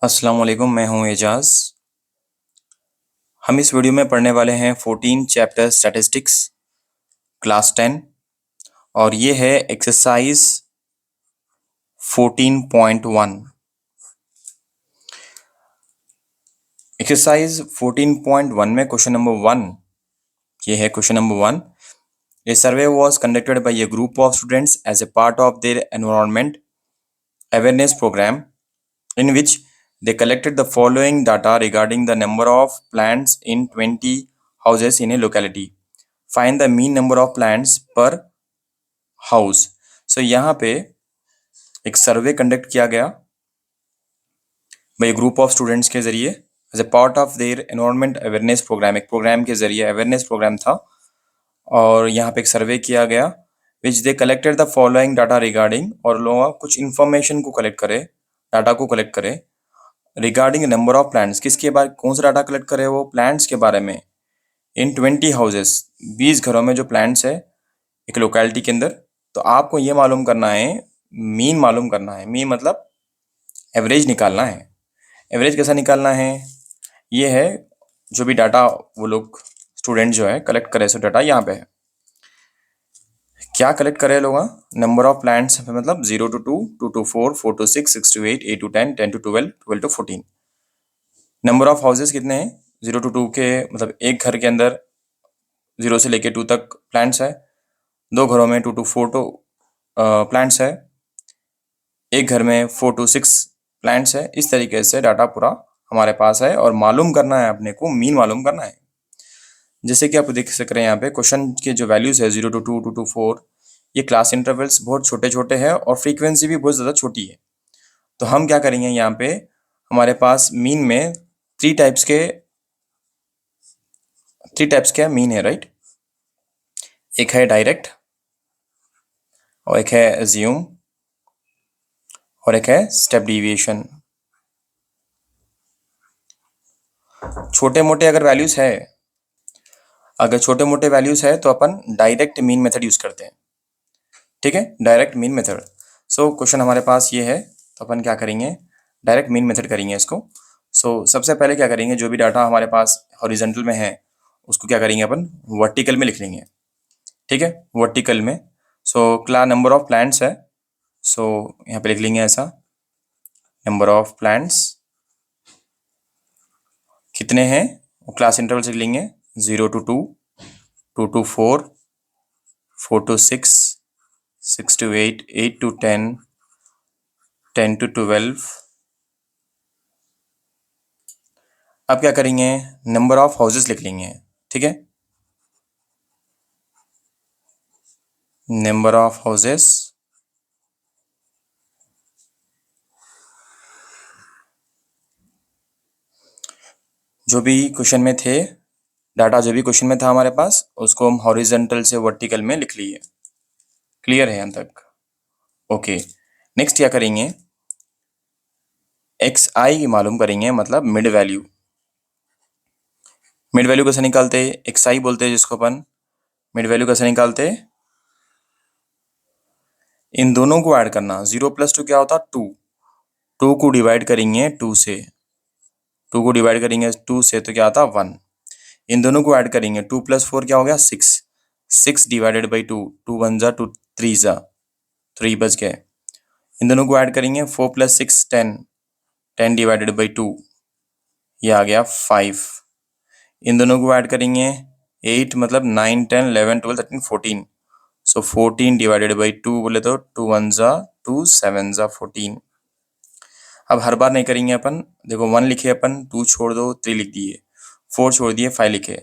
अस्सलाम वालेकुम, मैं हूं एजाज। हम इस वीडियो में पढ़ने वाले हैं 14 चैप्टर स्टैटिस्टिक्स क्लास 10 और ये है एक्सरसाइज 14.1। एक्सरसाइज 14.1 में क्वेश्चन नंबर 1, ये है question number 1। A survey was conducted by a group of students as a part of their environment awareness programme in which they collected the following data regarding the number of plants in 20 houses in a locality. Find the mean number of plants per house. So यहाँ पे एक survey conduct किया गया by group of students के जरिए as a part of their environment awareness programme. एक programme के जरिए अवेयरनेस प्रोग्राम था और यहाँ पे एक सर्वे किया गया which they collected the following data regarding, और लोग कुछ इंफॉर्मेशन को कलेक्ट करे, डाटा को कलेक्ट करे रिगार्डिंग नंबर ऑफ प्लांट्स। किसके बारे, कौन सा डाटा कलेक्ट करे? वो प्लांट्स के बारे में। इन 20 हाउसेस, 20 घरों में जो प्लांट्स है एक लोकेलिटी के अंदर। तो आपको ये मालूम करना है, मीन मालूम करना है। मीन मतलब एवरेज निकालना है। एवरेज कैसा निकालना है? ये है जो भी डाटा वो लोग स्टूडेंट जो है कलेक्ट करे, सो डाटा यहाँ पे है। क्या कलेक्ट करे लोग? नंबर ऑफ प्लांट्स मतलब 0 to 2, 2 to 4, 4 to 6, 6 to 8, 8 to 10, 10 to 12, 12 to 14। Number of houses कितने हैं? 0 to 2 के मतलब एक घर के अंदर 0 से लेके 2 तक प्लांट्स है। दो घरों में 2 to 4 तो प्लांट्स है। एक घर में 4 to 6 प्लांट्स है। इस तरीके से डाटा पूरा हमारे पास है और मालूम करना है अपने को, मीन मालूम करना है। जैसे कि आप देख सक रहे हैं यहाँ पे क्वेश्चन के जो वैल्यूज है 0 to 2, 2 to 4, ये क्लास इंटरवल्स बहुत छोटे छोटे हैं और फ्रीक्वेंसी भी बहुत ज़्यादा छोटी है। तो हम क्या करेंगे, यहाँ पे हमारे पास मीन में थ्री टाइप्स के मीन है, राइट। एक है डायरेक्ट और एक है अज्यूम और एक है स्टेप डिविएशन। छोटे मोटे अगर वैल्यूज है, अगर छोटे मोटे वैल्यूज है तो अपन डायरेक्ट मीन मेथड यूज करते हैं। ठीक है, direct mean method. So question हमारे पास ये है, तो अपन क्या करेंगे, डायरेक्ट मीन मेथड करेंगे इसको। सो सबसे पहले क्या करेंगे, जो भी डाटा हमारे पास हॉरिजॉन्टल में है उसको क्या करेंगे अपन वर्टिकल में लिख लेंगे। ठीक है, वर्टिकल में। सो क्ला नंबर ऑफ प्लांट्स है, सो यहाँ पे लिख लेंगे ऐसा, नंबर ऑफ प्लांट्स कितने हैं वो क्लास इंटरवल से लिख लेंगे, 0 to 2, 2 to 4, 4 to 6, 6 to 8, 8 to 10, 10 to 12। अब क्या करेंगे, नंबर ऑफ हाउसेस लिख लेंगे। ठीक है, नंबर ऑफ हाउसेस जो भी क्वेश्चन में थे, डाटा जो भी क्वेश्चन में था हमारे पास, उसको हम हॉरिजॉन्टल से वर्टिकल में लिख लिए। क्लियर है यहाँ तक? ओके। नेक्स्ट क्या करेंगे, एक्स आई मालूम करेंगे, मतलब मिड वैल्यू। मिड वैल्यू कैसे निकालते? एक्स आई बोलते हैं जिसको अपन। मिड वैल्यू कैसे निकालते? इन दोनों को ऐड करना। 0 + 2 क्या होता? 2। 2 को डिवाइड करेंगे 2 से, 2 को डिवाइड करेंगे 2 से तो क्या आता? 1। इन दोनों को ऐड करेंगे, 2 + 4 क्या हो गया? 6। 6 डिवाइडेड बाई 2, 2 1 जा 2 3 जा 3 बच गए। इन दोनों को ऐड करेंगे, 4 + 6 10, 10 डिवाइडेड बाई 2, ये आ गया 5। इन दोनों को ऐड करेंगे 8 मतलब 9 10 11 12 13 14, सो 14 डिवाइडेड बाई 2 बोले तो 2 1 जा 2 7 जा 14। अब हर बार नहीं करेंगे अपन, देखो 1 लिखे अपन, 2 छोड़ दो 3 लिख दिए, 4 छोड़ दिए 5 लिखे,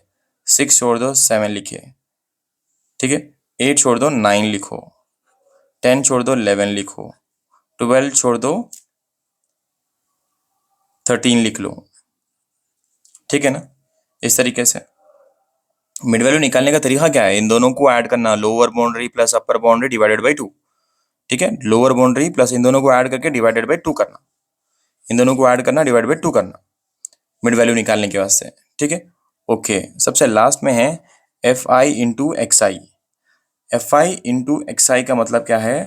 6 छोड़ दो 7 लिखे। ठीक है, 8 छोड़ दो 9 लिखो, 10 छोड़ दो 11 लिखो, 12 छोड़ दो 13 लिख लो। ठीक है ना, इस तरीके से। मिड वैल्यू निकालने का तरीका क्या है, इन दोनों को ऐड करना, lower boundary plus upper boundary divided by 2। ठीक है, लोअर बाउंड्री प्लस इन दोनों को ऐड करके डिवाइडेड बाई 2 करना, इन दोनों को ऐड करना डिवाइड बाई 2 करना मिड वैल्यू निकालने के वास्ते। ठीक है, ओके। सबसे लास्ट में है F I into X I. F I into X I का मतलब क्या है?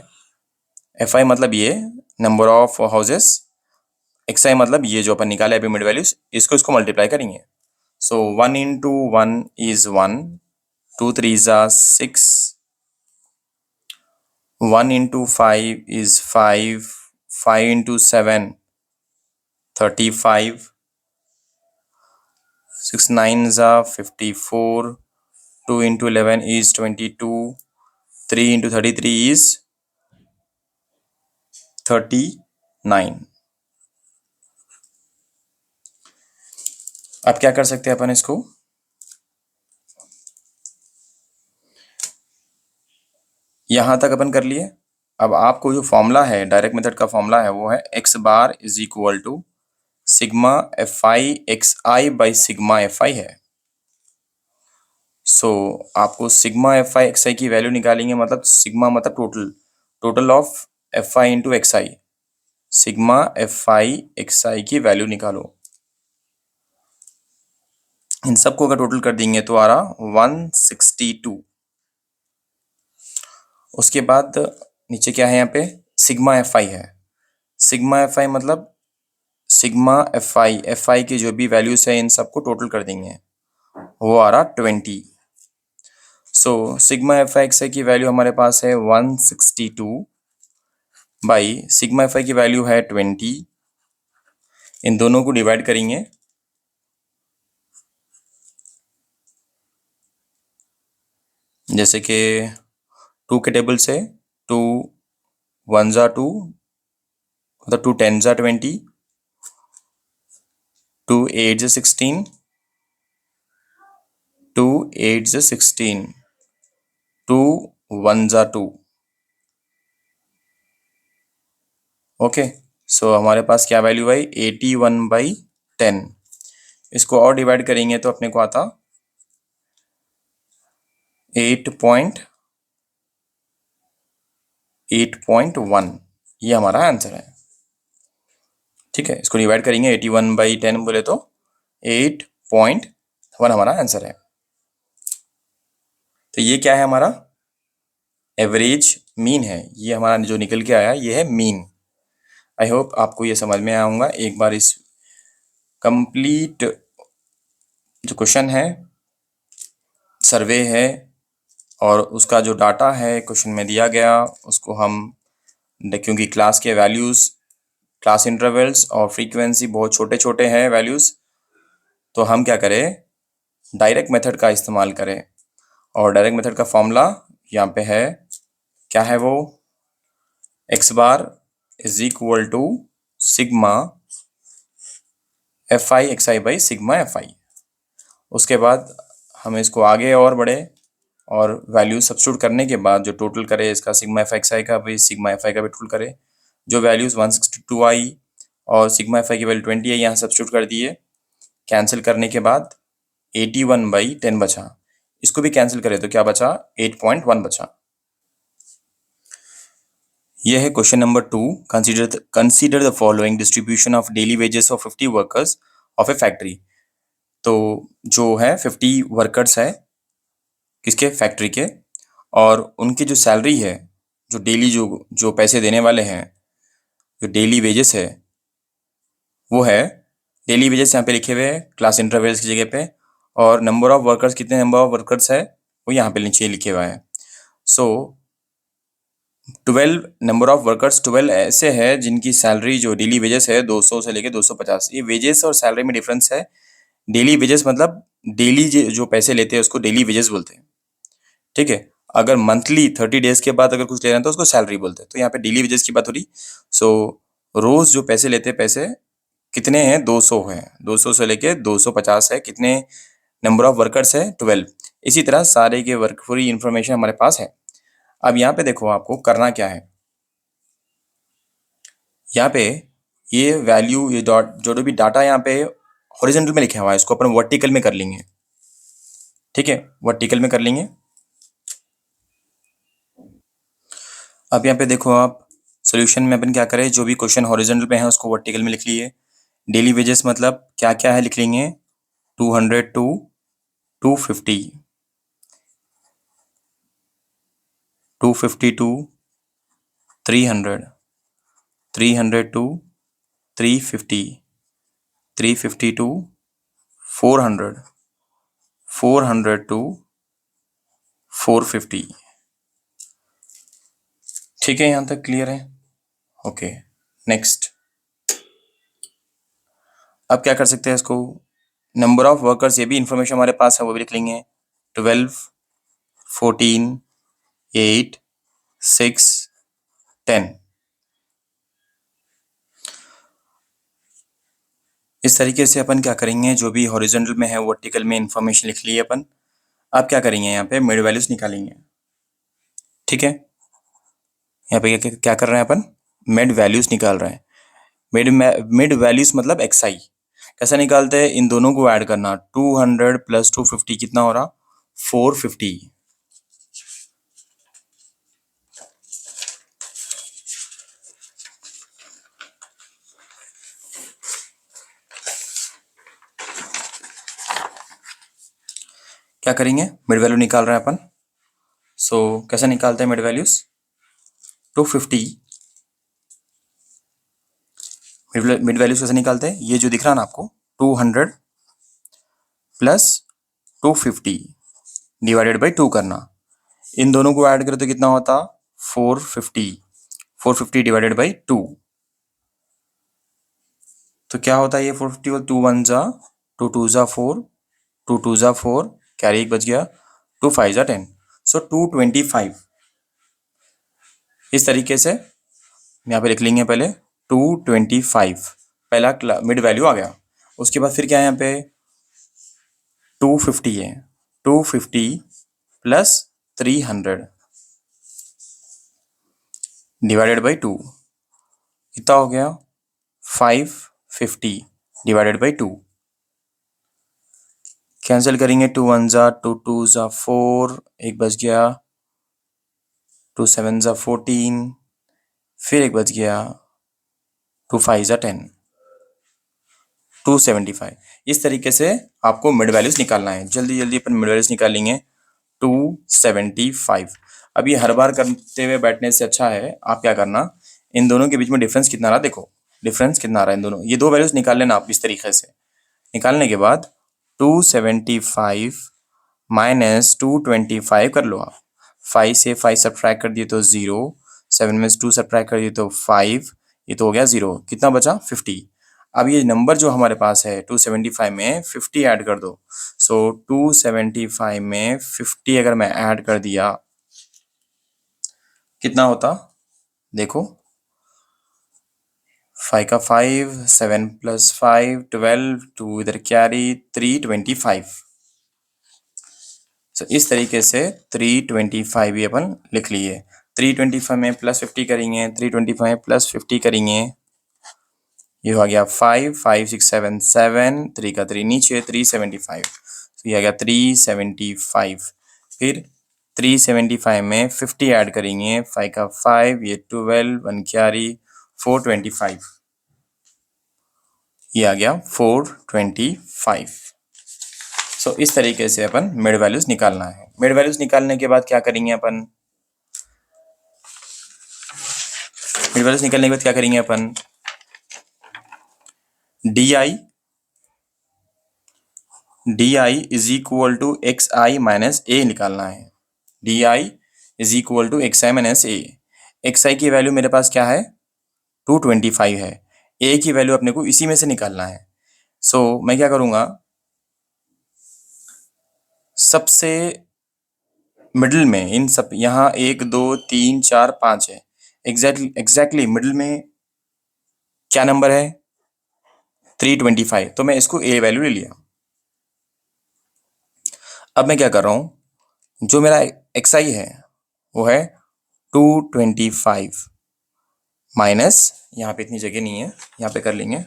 एफ आई मतलब ये नंबर ऑफ हाउसेस, xi मतलब ये जो अपन निकाले अभी मिड वैल्यूज, इसको मल्टीप्लाई करेंगे। सो 1 इंटू 1 इज 1, 2 3 ज़ा 6, 1 इंटू 5 इज 5, 5 इंटू 7 35, 6 9 ज़ा 54, 2 इंटू 11 is 22, 3 into 33 is 39। अब क्या कर सकते हैं अपन इसको, यहां तक अपन कर लिए। अब आपको जो फॉर्मूला है, डायरेक्ट मेथड का फॉर्मूला है, वो है x bar is equal to sigma F I X I by sigma F I है। सो आपको sigma F I X I की वैल्यू निकालेंगे, मतलब सिग्मा मतलब total, total of F I into X I, sigma F I X I की value निकालो। इन सबको अगर टोटल कर देंगे तो आ रहा 162। उसके बाद नीचे क्या है, यहाँ पे सिग्मा एफ आई है। सिग्मा एफ आई मतलब सिग्मा एफ आई की जो भी वैल्यूज है इन सबको टोटल कर देंगे, वो आ रहा 20। So sigma F I X I की वैल्यू हमारे पास है 162 बाई सिग्मा एफ आई की वैल्यू है 20। इन दोनों को डिवाइड करेंगे, जैसे कि 2 के टेबल से 2 1 ज़ा 2, मतलब 2 10 ज़ा 20, 2 8 ज़ा 16, 2 8 ज़ा 16, 2 1 ज़ा 2। ओके, सो हमारे पास क्या वैल्यू आई, 81/10। इसको और डिवाइड करेंगे तो अपने को आता 8.1। ये हमारा आंसर है। ठीक है, इसको डिवाइड करेंगे 81/10 बोले तो 8.1 हमारा आंसर है। तो ये क्या है, हमारा एवरेज मीन है। ये हमारा जो निकल के आया ये है मीन। आई होप आपको ये समझ में आया होगा। एक बार इस कंप्लीट जो क्वेश्चन है, सर्वे है, और उसका जो डाटा है क्वेश्चन में दिया गया, उसको हम, क्योंकि क्लास के वैल्यूज़, क्लास इंटरवल्स और फ्रीक्वेंसी बहुत छोटे छोटे हैं वैल्यूज़, तो हम क्या करें, डायरेक्ट मेथड का इस्तेमाल करें। और डायरेक्ट मेथड का फॉर्मूला यहाँ पे है, क्या है वो, x bar is equal to sigma F I X I by sigma F I. उसके बाद हम इसको आगे और बढ़े और वैल्यू सब्स्टिट्यूट करने के बाद जो टोटल करे इसका सिग्मा एफ एक्स आई का भी सिग्मा एफ आई का भी टोटल करे, जो वैल्यूज़ 162 आई और सिग्मा एफ आई की वैल्यू 20 है, यहाँ सब्स्टिट्यूट कर दिए। कैंसिल करने के बाद 81/10 बचा। इसको भी कैंसिल करें तो क्या बचा, 8.1 बचा। यह है question number 2। Consider the following distribution of daily wages of 50 workers of A factory. तो जो है 50 वर्कर्स है किसके, फैक्ट्री के, और उनकी जो सैलरी है, जो डेली जो जो पैसे देने वाले हैं, जो डेली वेजेस है वो है, डेली वेजेस यहाँ पे लिखे हुए हैं क्लास इंटरवल्स की जगह पे, और नंबर ऑफ वर्कर्स, कितने नंबर ऑफ वर्कर्स है वो यहाँ पे नीचे लिखे हुआ है। सो 12 नंबर ऑफ वर्कर्स, 12 ऐसे है जिनकी सैलरी जो डेली वेजेस है 200 से लेके 250। ये वेजेस और सैलरी में डिफरेंस है। डेली वेजेस मतलब डेली जो पैसे लेते हैं उसको डेली वेजेस बोलते हैं। ठीक है, अगर मंथली 30 डेज के बाद अगर कुछ ले रहे हैं तो उसको सैलरी बोलते हैं। तो यहाँ पे डेली वेजेस की बात हो रही। सो रोज जो पैसे लेते हैं, पैसे कितने हैं, 200 है, 200 से लेके 250 है। कितने नंबर ऑफ वर्कर्स है, 12। इसी तरह सारे के वर्क पूरी इंफॉर्मेशन हमारे पास है। अब यहाँ पे देखो आपको करना क्या है, यहाँ पे ये वैल्यू, ये डॉट, जो भी डाटा यहाँ पे हॉरिजॉन्टल में लिखा हुआ है इसको अपन वर्टिकल में कर लेंगे। ठीक है, वर्टिकल में कर लेंगे। अब यहाँ पे देखो आप, सॉल्यूशन में अपन क्या करें, जो भी क्वेश्चन हॉरिजॉन्टल पे है उसको वर्टिकल में लिख लिए। डेली वेजेस मतलब क्या क्या है लिख लेंगे, 200 to 250, 250 to 300, 300 to 350, 350 to 400, 400 to 450। ठीक है, यहां तक क्लियर है? Okay, next. अब क्या कर सकते हैं इसको, नंबर ऑफ वर्कर्स, ये भी इंफॉर्मेशन हमारे पास है, वो भी लिख लेंगे। 12, 14, 8, 6, 10। इस तरीके से अपन क्या करेंगे, जो भी हॉरिजॉन्टल में है वर्टिकल में इंफॉर्मेशन लिख ली है अपन। अब क्या करेंगे, यहाँ पे मिड वैल्यूज निकालेंगे। ठीक है, यहाँ पे क्या कर रहे हैं अपन, मिड वैल्यूज निकाल रहे हैं। मिड वैल्यूज मतलब एक्सआई। कैसा निकालते हैं, इन दोनों को ऐड करना। 200 प्लस 250 कितना हो रहा, 450। क्या करेंगे, मिड वैल्यू निकाल रहे हैं अपन। सो कैसे निकालते हैं मिड वैल्यूज, 250। मिड वैल्यूज कैसे निकालते हैं, ये जो दिख रहा है ना आपको, 200 प्लस 250 डिवाइडेड बाई 2 करना। इन दोनों को ऐड करें तो कितना होता, 450। 450 डिवाइडेड बाई 2, तो क्या होता है ये 450, 2 1 जा, 2 2 जा 4, 2 2 जा 4, कैरी एक बच गया, 2 5 जा 10, सो 225। इस तरीके से यहाँ पे लिख लेंगे पहले 225, पहला मिड वैल्यू आ गया। उसके बाद फिर क्या है यहाँ पे, 250 है, 250 प्लस 300 डिवाइडेड बाई 2 कितना हो गया, 550 डिवाइडेड बाई 2। कैंसिल करेंगे, 2 1 जा, 2 2 जा 4, एक बच गया, 2 7 जा 14, फिर एक बच गया, 2 5 जा 10, 275। इस तरीके से आपको मिड वैल्यूज निकालना है। जल्दी जल्दी अपन मिड वैल्यूज निकालेंगे। 275। अब ये हर बार करते हुए बैठने से अच्छा है, आप क्या करना, इन दोनों के बीच में डिफरेंस कितना रहा देखो, डिफरेंस कितना रहा इन दोनों, ये दो वैल्यूज निकाल लेना आप इस तरीके से। निकालने के बाद 275 माइनस 225 कर लो आप। 5 से 5 सब्ट्रैक्ट कर दिए तो 0, 7 में से 2 सब्ट्रैक्ट कर दिए तो 5, ये तो हो गया 0, कितना बचा 50। अब ये नंबर जो हमारे पास है 275 में 50 ऐड कर दो। सो 275 में 50 अगर मैं ऐड कर दिया कितना होता देखो, 5 का 5, 7 प्लस 5 12, 2 इधर कैरी, 325। सो इस तरीके से 325 भी अपन लिख लिए। 325 में प्लस 50 करेंगे, 325 प्लस 50 करेंगे, ये हो गया 5 5 6 7 7, 3 का 3 नीचे, 375। तो ये आ गया 375। फिर 375 में 50 ऐड करेंगे, 5 का 5, ये 12, 1 कैरी, 425, ये आ गया 425। सो इस तरीके से अपन मिड वैल्यूज निकालना है। मिड वैल्यूज निकालने के बाद क्या करेंगे अपन, मिड वैल्यूज निकालने के बाद क्या करेंगे अपन, D I is equal to X I minus A निकालना है। D I is equal to X I minus A. X I की वैल्यू मेरे पास क्या है, 225 है। ए की वैल्यू अपने को इसी में से निकालना है। सो मैं क्या करूंगा, सबसे मिडिल में इन सब, यहाँ 1 2 3 4 5 है, एग्जैक्टली मिडिल में क्या नंबर है, 325, तो मैं इसको ए वैल्यू ले लिया। अब मैं क्या कर रहा हूँ, जो मेरा एक्स आई है वो है 225 माइनस, यहाँ पे इतनी जगह नहीं है, यहाँ पे कर लेंगे,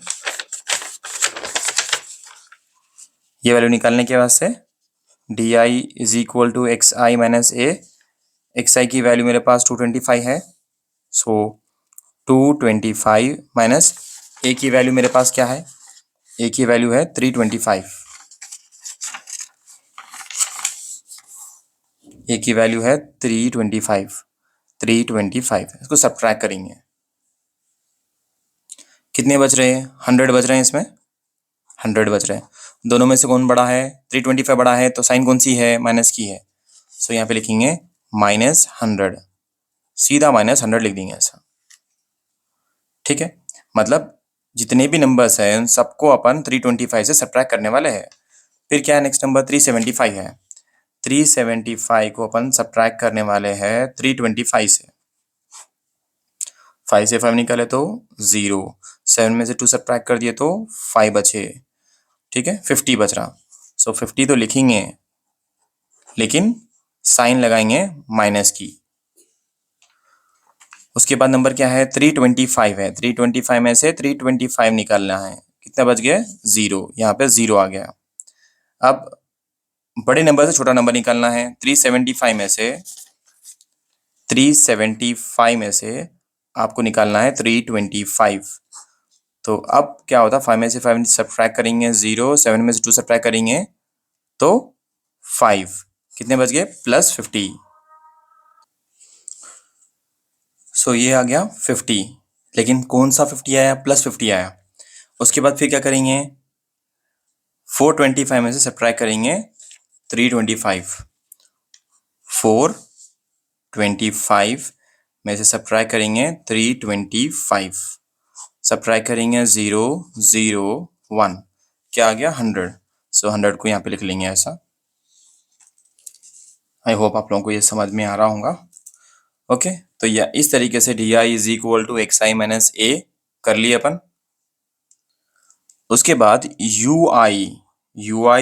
ये वैल्यू निकालने के बाद से D I is equal to X I minus A. X I की वैल्यू मेरे पास 225 है, सो 225 माइनस ए की वैल्यू मेरे पास क्या है, ए की वैल्यू है 325, ए की वैल्यू है 325, 325, इसको सब्ट्रैक्ट करेंगे। कितने बच रहे हैं? 100 बच रहे हैं इसमें, 100 बच रहे हैं। दोनों में से कौन बड़ा है? 325 बड़ा है, तो साइन कौन सी है? माइनस की है। सो यहाँ पे लिखेंगे -100, सीधा -100 लिख देंगे ऐसा। ठीक है, मतलब जितने भी नंबर्स हैं उन सबको अपन 325 से सब्ट्रैक्ट करने वाले हैं। फिर क्या है नेक्स्ट नंबर? 375 है। 375 को अपन सब्ट्रैक्ट करने वाले हैं 325 से। 5 से 5 निकाले तो 0, 7 में से 2 सब्ट्रैक्ट कर दिए तो 5 बचे। ठीक है, 50 बच रहा। सो 50 तो लिखेंगे, लेकिन साइन लगाएंगे माइनस की। उसके बाद नंबर क्या है? 325 है। 325 में से 325 निकालना है। कितना बच गया? 0। यहाँ पे 0 आ गया। अब बड़े नंबर से छोटा नंबर निकालना है। 375 में से 375 में से आपको निकालना है 325। तो अब क्या होता है? 5 में से 5 सब्ट्रैक्ट करेंगे 0, 7 में से 2 सब्ट्रैक्ट करेंगे तो 5। कितने बच गए? +50। सो ये आ गया 50, लेकिन कौन सा 50 आया? +50 आया। उसके बाद फिर क्या करेंगे? 425 में से सब्ट्रैक्ट करेंगे 325। 425 में से सब्ट्रैक्ट करेंगे 325। सब्ट्रैक्ट करेंगे 0, 0, 1। क्या आ गया? 100। सो 100 को यहाँ पे लिख लेंगे ऐसा। आई होप आप लोगों को ये समझ में आ रहा होगा। ओके, तो या इस तरीके से D I is equal to X I minus A कर लिए अपन। उसके बाद U I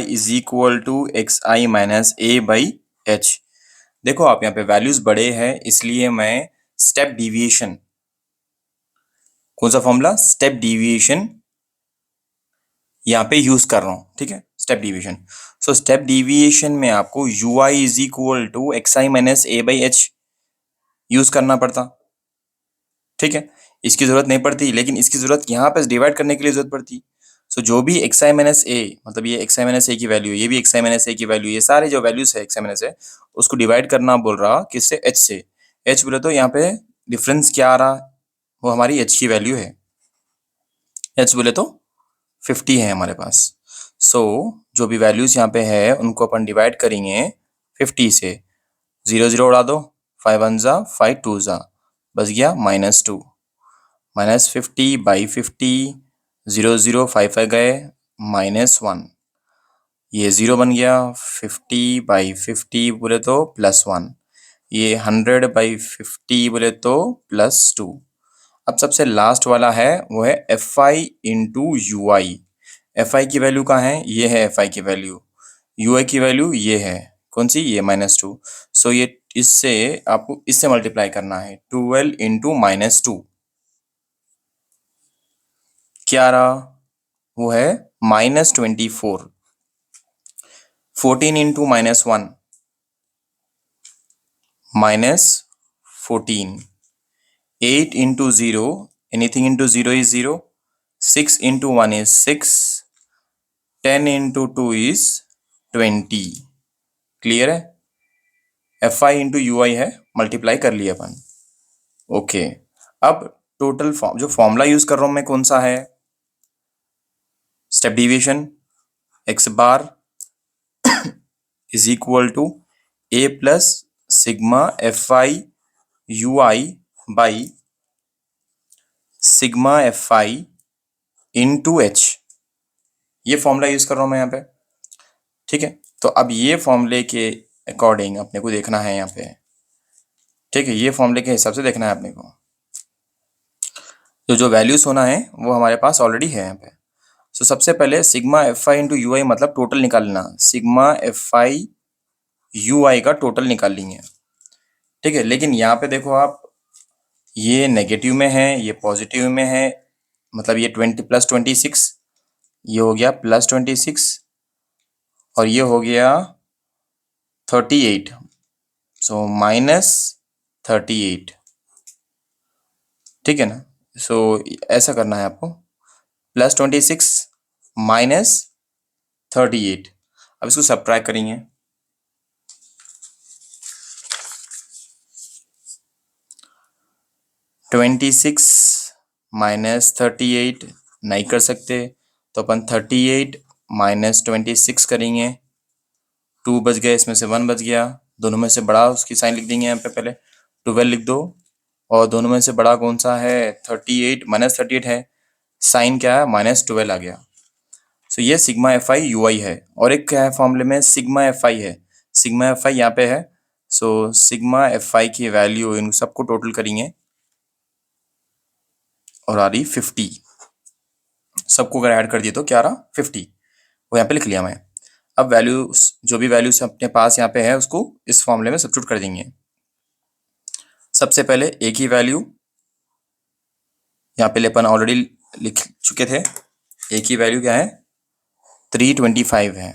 is equal to X I minus A by H. देखो आप यहाँ पे वैल्यूज बड़े हैं, इसलिए मैं स्टेप डिविएशन, कौन सा फॉर्मूला? स्टेप डिविएशन यहाँ पे यूज कर रहा हूँ। ठीक है, step deviation. So step deviation में आपको U I is equal to X I minus A by H use करना पड़ता। ठीक है, इसकी जरूरत नहीं पड़ती, लेकिन इसकी जरूरत यहाँ पे डिवाइड करने के लिए जरूरत पड़ती। सो जो भी एक्स आई माइनस ए, मतलब ये एक्स आई माइनस ए की वैल्यू, ये भी एक्स आई माइनस ए की वैल्यू, ये सारे जो वैल्यूज है एक्स आई माइनस ए, उसको डिवाइड करना बोल रहा किससे? एच से। एच बोले तो यहाँ पे डिफरेंस क्या आ रहा? वो हमारी एच की वैल्यू है। एच बोले तो 50 है हमारे पास। सो जो भी वैल्यूज यहाँ पे है उनको अपन डिवाइड करेंगे 50 से। 0 0 उड़ा दो, 5 1 जा, 5 2 जा, बच गया -2। -50/50, 0 0 5 5 गए, -1। ये 0 बन गया। 50/50 बोले तो +1। ये 100/50 बोले तो +2। अब सबसे लास्ट वाला है वो है F I into U I. F आई की वैल्यू कहाँ है? ये है एफ आई की वैल्यू। यू आई की वैल्यू ये है, कौन सी? ये -2। सो ये इससे आपको इससे मल्टीप्लाई करना है। 12 इंटू -2 क्या रहा? वो है -24। 14 into -1 -14। 8 into 0, anything into 0 is 0। 6 into 1 is 6। 10 into 2 is 20। Clear है? F I into U I है, मल्टीप्लाई कर लिया अपन। ओके, अब टोटल फॉर्म, जो फॉर्मूला यूज कर रहा हूं मैं, कौन सा है? Step deviation. X bar is equal to A plus sigma F I U I by sigma F I into H. ये फॉर्मूला यूज कर रहा हूं मैं यहाँ पे। ठीक है, तो अब ये फॉर्मूले के अकॉर्डिंग अपने को देखना है यहाँ पे। ठीक है, ये फॉर्मूले के हिसाब से देखना है अपने को। जो जो वैल्यूज होना है वो हमारे पास ऑलरेडी है यहाँ पे। सो सबसे पहले sigma F I into U I, मतलब टोटल निकालना। Sigma F I U I का टोटल निकाल लेंगे। ठीक है, लेकिन यहाँ पे देखो आप, ये नेगेटिव में है, ये पॉजिटिव में है। मतलब ये 20 + 26, ये हो गया +26, और ये हो गया 38। सो -38। ठीक है ना? सो ऐसा करना है आपको, +26 -38। अब इसको सब्ट्रैक्ट करेंगे। 26 -38 नहीं कर सकते, तो अपन 38 - 26 करेंगे। 2 बच गया, इसमें से 1 बच गया, दोनों में से बड़ा उसकी साइन लिख देंगे यहाँ पे, पहले 12 लिख दो, और दोनों में से बड़ा कौन सा है? 38 -38 है, साइन क्या है? -12 आ गया। सो ये sigma F I U I है। और एक क्या है फॉर्मूले में? सिग्मा एफ आई है। सिग्मा एफ आई यहाँ पे है। सो सिग्मा एफ आई की वैल्यू इन सबको टोटल करेंगे और आ रही 50। सबको अगर ऐड कर दिए तो क्या आ रहा? 50। वो यहाँ पे लिख लिया मैं। अब वैल्यू, जो भी वैल्यूज अपने पास यहाँ पे है उसको इस फॉर्मूले में सब्स्टिट्यूट कर देंगे। सबसे पहले एक ही वैल्यू यहाँ पे अपन ऑलरेडी लिख चुके थे। एक ही वैल्यू क्या है? 325 है।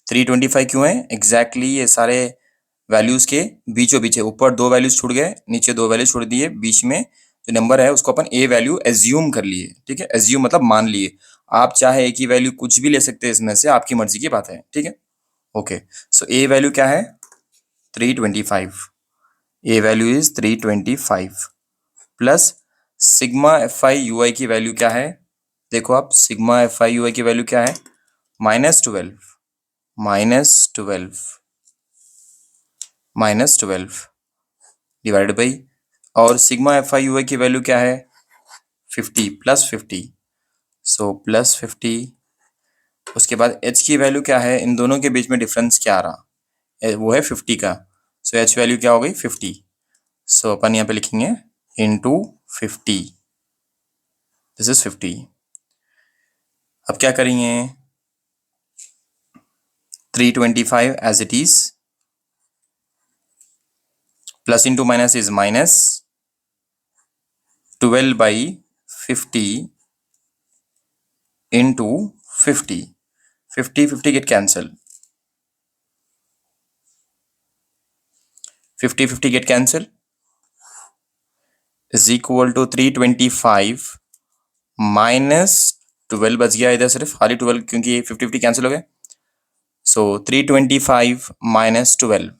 325 क्यों है? एग्जैक्टली ये सारे वैल्यूज के बीचों बीच है। ऊपर 2 वैल्यूज छूट गए, नीचे 2 वैल्यूज छोड़ दिए, बीच में जो नंबर है उसको अपन ए वैल्यू एज्यूम कर लिए। ठीक है, एज्यूम मतलब मान लिए। आप चाहे एक ही वैल्यू कुछ भी ले सकते हैं इसमें से, आपकी मर्जी की बात है। ठीक है, ओके। सो ए वैल्यू क्या है? 325। A value is 325 plus sigma F I U I की वैल्यू क्या है? देखो आप, sigma F I U I की वैल्यू क्या है? -12 -12 डिवाइडेड बाई, और sigma F I U I की वैल्यू क्या है? 50 +50। सो +50। उसके बाद h की वैल्यू क्या है? इन दोनों के बीच में डिफरेंस क्या आ रहा? वो है 50 का। सो h वैल्यू क्या हो गई? 50। सो अपन यहाँ पे लिखेंगे इंटू 50। This is 50। अब क्या करेंगे? 325 as it is, plus into minus is minus, 12/50 into 50. 50 get cancelled. 50 get cancelled is equal to 325 minus 12 बच गया इधर सिर्फ खाली 12, क्योंकि 50 कैंसिल हो गए। सो 325 minus 12,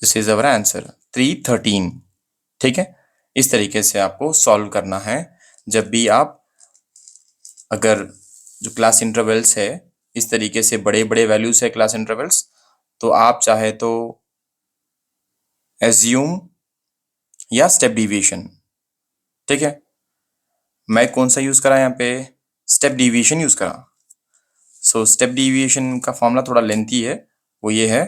this is our answer 313। ठीक है, इस तरीके से आपको सॉल्व करना है। जब भी आप, अगर जो क्लास इंटरवल्स है इस तरीके से बड़े बड़े वैल्यूज है क्लास इंटरवल्स, तो आप चाहे तो एज्यूम या स्टेप डिविएशन। ठीक है, मैं कौन सा यूज करा यहाँ पे? स्टेप डिविएशन यूज करा। सो स्टेप डिविएशन का फॉर्मूला थोड़ा लेंथी है। वो ये है,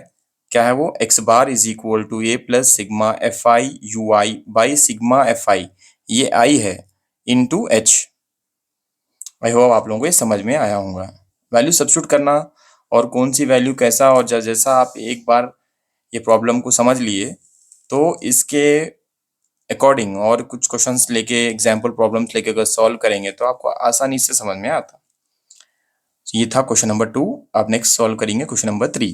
क्या है वो? X bar is equal to A plus sigma F I U I by sigma F I, ये आई है, इंटू एच। आई होप आप लोगों को ये समझ में आया होगा। वैल्यू सब्स्टिट्यूट करना और कौन सी वैल्यू कैसा, और जैसा आप एक बार ये प्रॉब्लम को समझ लिए तो इसके अकॉर्डिंग और कुछ क्वेश्चंस लेके, एग्जाम्पल प्रॉब्लम्स लेके अगर सॉल्व करेंगे तो आपको आसानी से समझ में आता। ये था क्वेश्चन नंबर 2। आप नेक्स्ट सॉल्व करेंगे क्वेश्चन नंबर 3।